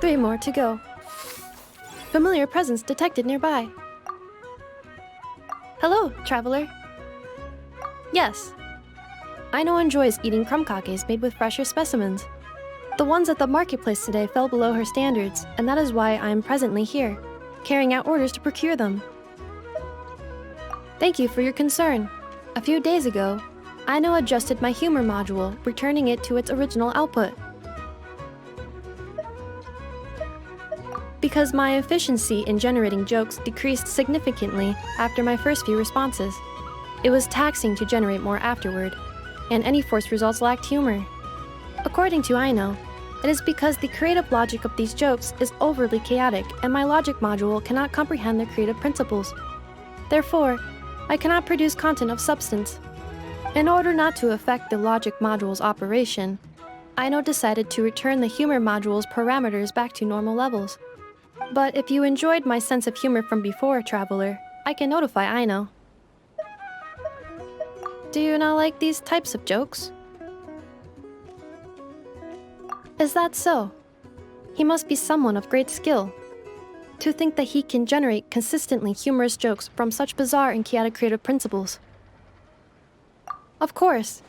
3 more to go. Familiar presence detected nearby. Hello, traveler. Yes. Aino enjoys eating crumb-kakes made with fresher specimens. The ones at the marketplace today fell below her standards, and that is why I am presently here, carrying out orders to procure them. Thank you for your concern. A few days ago, Aino adjusted my humor module, returning it to its original output. Because my efficiency in generating jokes decreased significantly after my first few responses. It was taxing to generate more afterward, and any forced results lacked humor. According to Aino, it is because the creative logic of these jokes is overly chaotic and my logic module cannot comprehend their creative principles. Therefore, I cannot produce content of substance. In order not to affect the logic module's operation, Aino decided to return the humor module's parameters back to normal levels. But if you enjoyed my sense of humor from before, traveler, I can notify Aino. Do you not like these types of jokes? Is that so? He must be someone of great skill. To think that he can generate consistently humorous jokes from such bizarre and chaotic creative principles. Of course.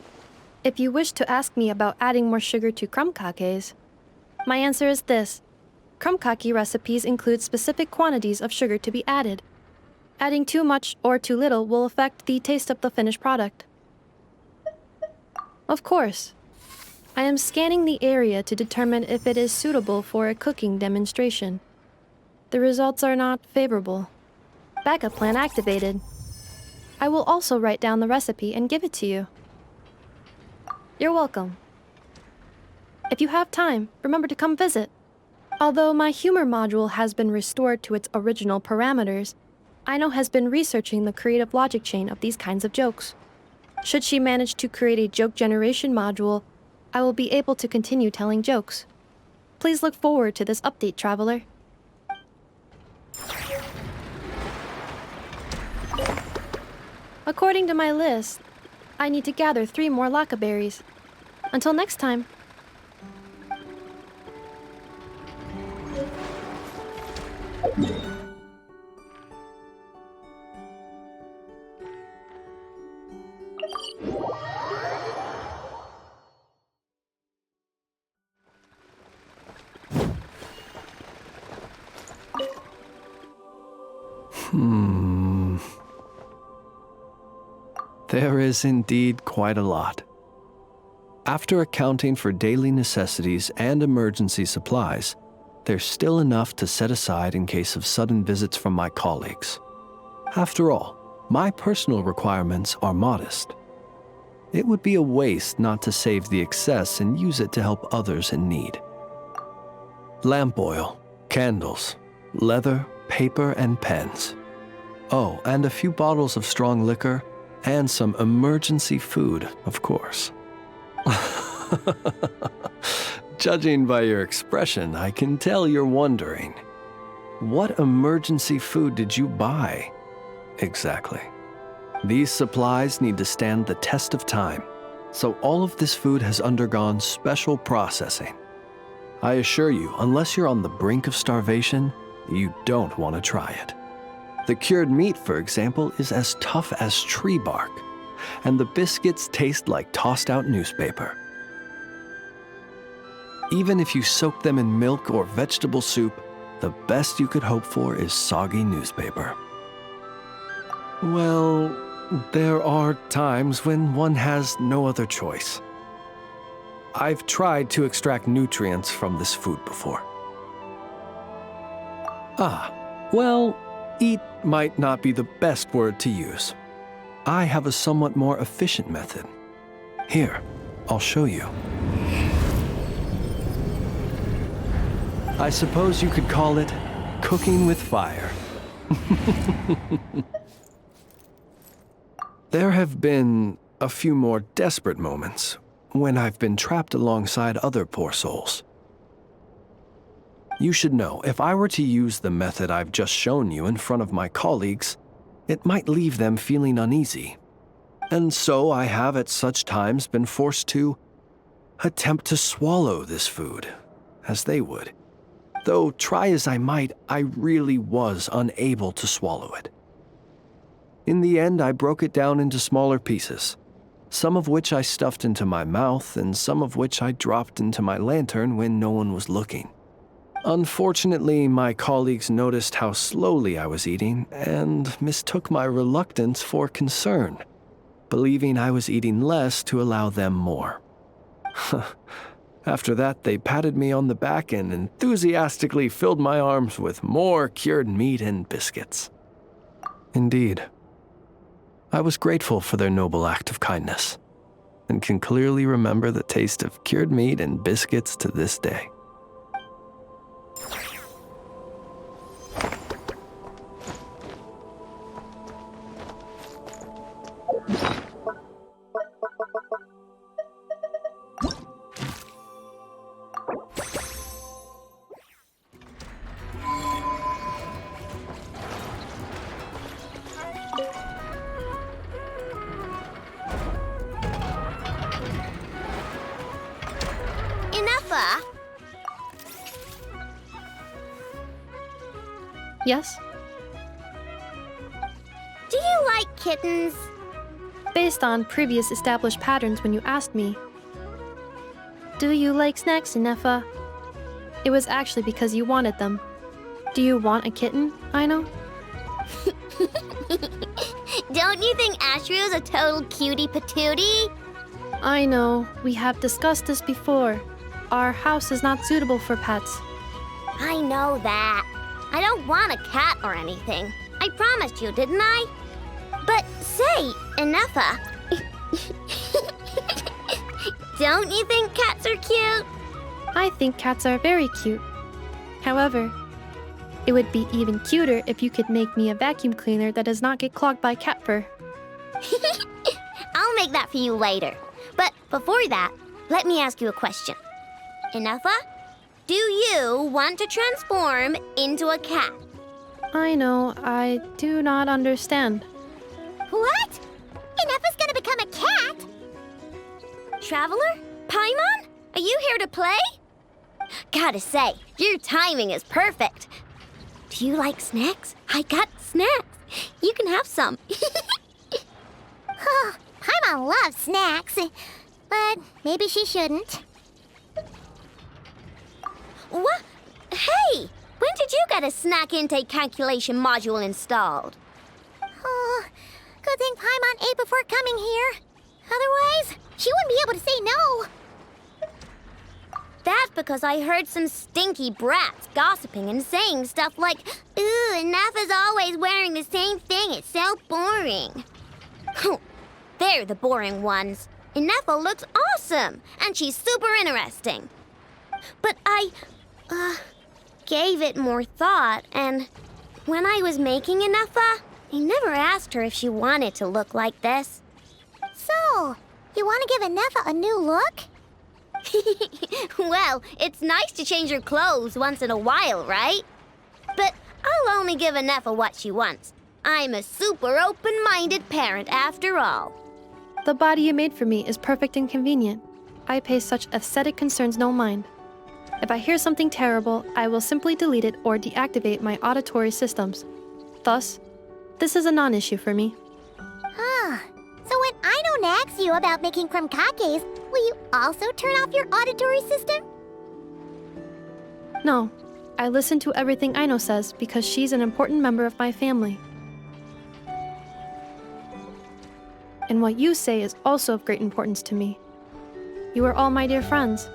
If you wish to ask me about adding more sugar to crumb-kakes, my answer is this. Crumb-kake recipes include specific quantities of sugar to be added. Adding too much or too little will affect the taste of the finished product. Of course. I am scanning the area to determine if it is suitable for a cooking demonstration. The results are not favorable. Backup plan activated. I will also write down the recipe and give it to you. You're welcome. If you have time, remember to come visit. Although my humor module has been restored to its original parameters, Aino has been researching the creative logic chain of these kinds of jokes. Should she manage to create a joke generation module, I will be able to continue telling jokes. Please look forward to this update, traveler. According to my list, I need to gather 3 more laka berries. Until next time. There is indeed quite a lot. After accounting for daily necessities and emergency supplies, there's still enough to set aside in case of sudden visits from my colleagues. After all, my personal requirements are modest. It would be a waste not to save the excess and use it to help others in need. Lamp oil, candles, leather, paper, and pens. Oh, and a few bottles of strong liquor, and some emergency food, of course. Judging by your expression, I can tell you're wondering. What emergency food did you buy? Exactly. These supplies need to stand the test of time, so all of this food has undergone special processing. I assure you, unless you're on the brink of starvation, you don't want to try it. The cured meat, for example, is as tough as tree bark, and the biscuits taste like tossed-out newspaper. Even if you soak them in milk or vegetable soup, the best you could hope for is soggy newspaper. Well, there are times when one has no other choice. I've tried to extract nutrients from this food before. Well, eat might not be the best word to use. I have a somewhat more efficient method. Here, I'll show you. I suppose you could call it cooking with fire. There have been a few more desperate moments when I've been trapped alongside other poor souls. You should know, if I were to use the method I've just shown you in front of my colleagues, it might leave them feeling uneasy. And so I have at such times been forced to attempt to swallow this food, as they would. though try as I might, I really was unable to swallow it. In the end, I broke it down into smaller pieces, some of which I stuffed into my mouth and some of which I dropped into my lantern when no one was looking. Unfortunately, my colleagues noticed how slowly I was eating and mistook my reluctance for concern, believing I was eating less to allow them more. After that, they patted me on the back and enthusiastically filled my arms with more cured meat and biscuits. Indeed, I was grateful for their noble act of kindness, and can clearly remember the taste of cured meat and biscuits to this day. Yes? Do you like kittens? Based on previous established patterns when you asked me. Do you like snacks, Inefa? It was actually because you wanted them. Do you want a kitten, Aino? Don't you think Ashrio's a total cutie patootie? I know, we have discussed this before. Our house is not suitable for pets. I know that. I don't want a cat or anything. I promised you, didn't I? But say, Inefa, don't you think cats are cute? I think cats are very cute. However, it would be even cuter if you could make me a vacuum cleaner that does not get clogged by cat fur. I'll make that for you later. But before that, let me ask you a question. Inefa, do you want to transform into a cat? I know, I do not understand. What? Inefa's gonna become a cat? Traveler? Paimon? Are you here to play? Gotta say, your timing is perfect. Do you like snacks? I got snacks. You can have some. Oh, Paimon loves snacks, but maybe she shouldn't. What? Hey! When did you get a snack intake calculation module installed? Oh, good thing Paimon ate before coming here. Otherwise, she wouldn't be able to say no. That's because I heard some stinky brats gossiping and saying stuff like, "Ooh, Inefa's always wearing the same thing. It's so boring." They're the boring ones. Inefa looks awesome, and she's super interesting. But I gave it more thought, and when I was making Inefa, I never asked her if she wanted to look like this. So, you want to give Inefa a new look? Well, it's nice to change her clothes once in a while, right? But I'll only give Inefa what she wants. I'm a super open-minded parent after all. The body you made for me is perfect and convenient. I pay such aesthetic concerns no mind. If I hear something terrible, I will simply delete it or deactivate my auditory systems. Thus, this is a non-issue for me. Ah, so when Aino nags you about making crumcakes, will you also turn off your auditory system? No, I listen to everything Aino says because she's an important member of my family. And what you say is also of great importance to me. You are all my dear friends.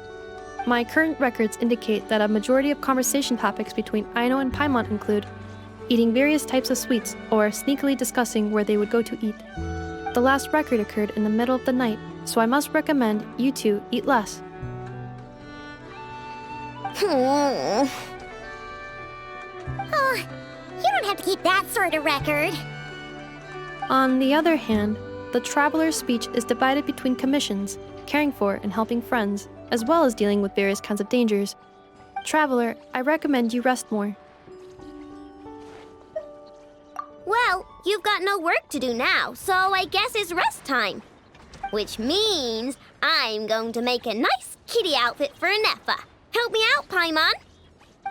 My current records indicate that a majority of conversation topics between Aino and Paimon include eating various types of sweets or sneakily discussing where they would go to eat. The last record occurred in the middle of the night, so I must recommend you two eat less. Oh, you don't have to keep that sort of record. On the other hand, the traveler's speech is divided between commissions, caring for and helping friends, as well as dealing with various kinds of dangers. Traveler, I recommend you rest more. Well, you've got no work to do now, so I guess it's rest time. Which means I'm going to make a nice kitty outfit for Inefa. Help me out, Paimon.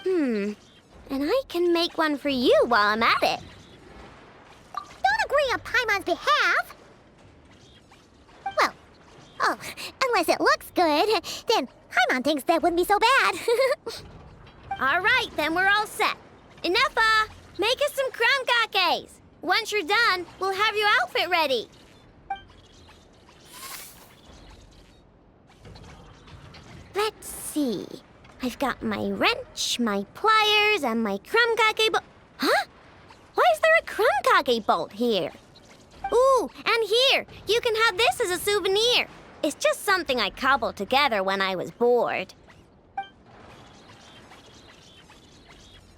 And I can make one for you while I'm at it. Don't agree on Paimon's behalf. Well, unless it looks good, then Paimon thinks that wouldn't be so bad. All right, then we're all set. Enough, make us some crumb cakes. Once you're done, we'll have your outfit ready. Let's see. I've got my wrench, my pliers, and my crumb bolt. Huh? Why is there a crumb bolt here? Ooh, and here, you can have this as a souvenir. It's just something I cobbled together when I was bored.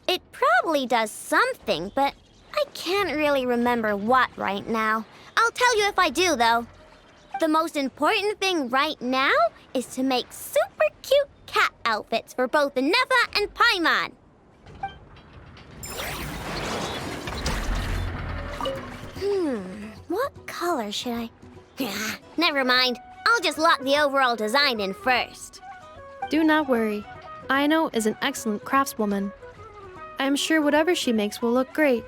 It probably does something, but I can't really remember what right now. I'll tell you if I do, though. The most important thing right now is to make super cute cat outfits for both Nefa and Paimon. What color should I... Never mind. I'll just lock the overall design in first. Do not worry. Aino is an excellent craftswoman. I am sure whatever she makes will look great.